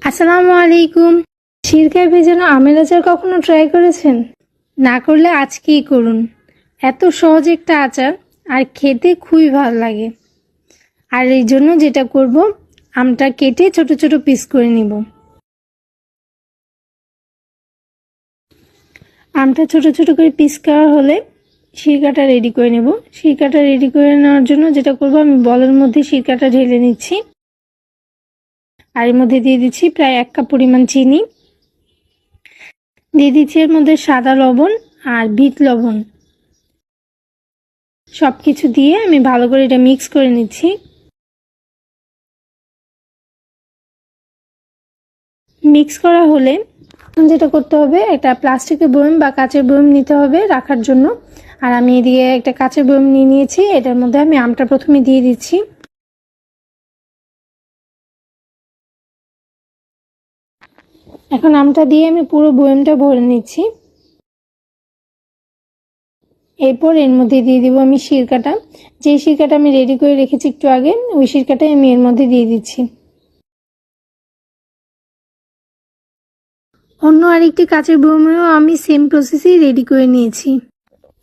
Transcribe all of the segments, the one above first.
আসসালামু আলাইকুম। সিরকায় ভেজানো আমের আচার কখনো ট্রাই করেছেন? না করলে আজকেই করুন। এত সহজ একটা আচার, আর খেতে খুবই ভালো লাগে। আর এই জন্য যেটা করব, আমটা কেটে ছোট ছোট পিস করে নিব। আমটা ছোট ছোট করে পিস করা হলে সিরকাটা রেডি করে নেব। সিরকাটা রেডি করে নেওয়ার জন্য যেটা করব, আমি বলের মধ্যে সিরকাটা ঢেলে নিচ্ছি। আর এর মধ্যে দিয়ে দিচ্ছি প্রায় 1 কাপ পরিমাণ চিনি, দিয়ে দিচ্ছি এর মধ্যে সাদা লবণ আর বিট লবণ। সবকিছু দিয়ে আমি ভালো করে এটা মিক্স করে নিচ্ছি। মিক্স করা হলে যেটা করতে হবে, একটা প্লাস্টিকের বয়ম বা কাচের বয়ম নিতে হবে রাখার জন্য। আর আমি এদিকে একটা কাচের বয়ম নিয়ে নিয়েছি। এটার মধ্যে আমি আমটা প্রথমে দিয়ে দিচ্ছি। এখন আমটা দিয়ে আমি পুরো বয়মটা ভরে নিচ্ছি। এরপর এর মধ্যে দিয়ে দিব আমি সিরকাটা। যে সিরকাটা আমি রেডি করে রেখেছি একটু আগে, ওই সিরকাটাই আমি এর মধ্যে দিয়ে দিচ্ছি। অন্য আরেকটি কাচের বয়মেও আমি সেম প্রসেসেই রেডি করে নিয়েছি।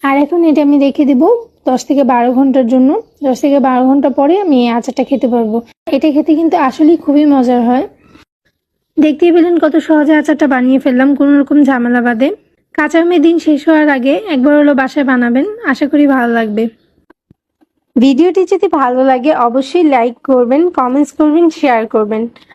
আর এখন এটা আমি রেখে দেব 10 থেকে 12 ঘন্টার জন্য। 10 থেকে 12 ঘন্টা পরে আমি এই আচারটা খেতে পারবো। এটা খেতে কিন্তু আসলেই খুবই মজার হয়। দেখতেই পেলেন কত সহজে আচারটা বানিয়ে ফেললাম, কোনো রকম ঝামেলা বাদে। কাঁচা আমের দিন শেষ হওয়ার আগে একবার হলো বাসায় বানাবেন, আশা করি ভালো লাগবে। ভিডিওটি যদি ভালো লাগে অবশ্যই লাইক করবেন, কমেন্টস করবেন, শেয়ার করবেন।